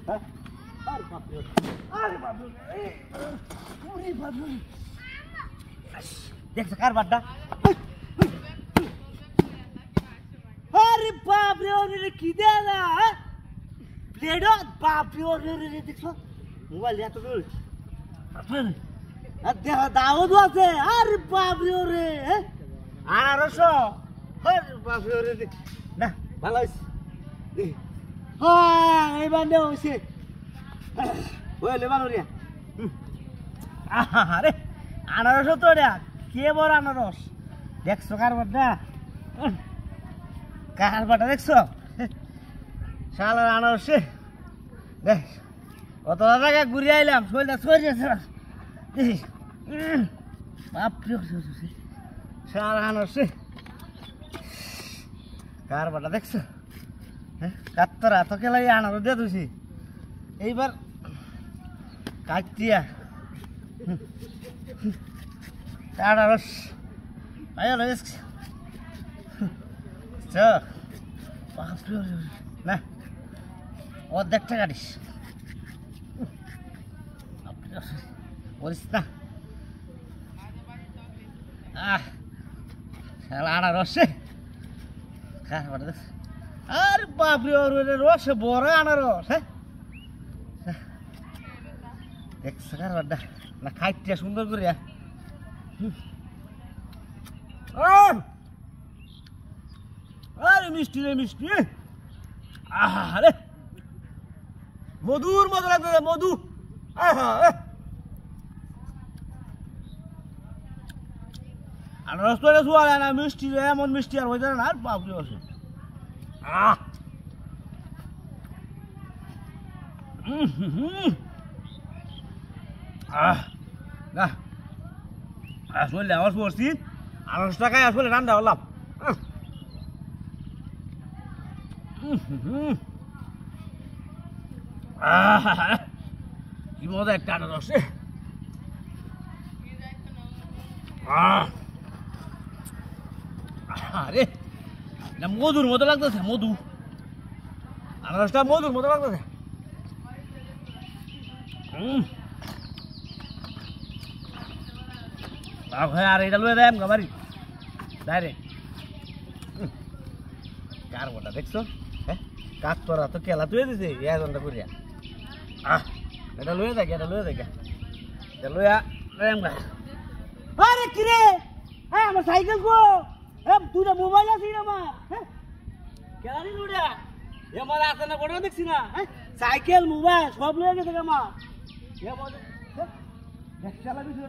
হ্যাঁ আরে বাপরে আরে বাপরে ওরে বাপরে দেখছ কার বাড্ডা আরে বাপরে ওরে কি দেলা প্লেট বাপরে ওরে দেখছো মোবাইল এত দূর আপনার দেখা দাওয়াত আছে আরে বাপরে ওরে আনারস আরে বাপরে ওরে না ভালো হইছে হ্যাঁ এইবার নেও হইছে ওই লেবানো রে আরে আনারস তো রে কে বড় আনারস দেখছো কারবারটা দেখছো শালার আনারস দেখ কত জায়গা ঘুরে আইলাম শরীরটা সরিয়েছে বাপরে শালা আনারস কারবারটা দেখছো হ্যাঁ কাত্তরা তো কেলাই আনারস দিয়ে দিছি এইবার কাটিয়া আনারস আয়ালো না অর্ধেকটা কাটিস বলিস না আনারসে আরে বাপরে রসে বড় আনারস হ্যাঁ দেখছো কারবারটা না খাইতে সুন্দর করে আরে মিষ্টি রে মিষ্টি আরে মধুর মতো লাগছে মধু আনারস তো শোয়া না মিষ্টি রে এমন মিষ্টি আর হয়ে যায় না আর বাপরে আছে না আসলে আওয়াজ করছি আনারস টাকায় আসলে রান্না হলাম কি মজা একটা আনারস আরে এটা মধুর মতো লাগতেছে মধু আনারসটা মধুর মতো লাগতেছে আর এটা লয়ে দেয় গাড়ি ডাইরেক্ট কার বটা দেখছো হ্যাঁ কাক তোরা তো খেলা তুই দিছে ঘন্টা করিয়া এটা লয়ে দেখ এটা লইয়া আরে কিরে হ্যাঁ আমার সাইকেল কো দুটা মোবাইল আছে আমার হ্যাঁ খেলা দিন উড়া আমার আছে না বড় দেখছি না সাইকেল মোবাইল সব লয়ে গেছে আমার দেখ চালাবি তুই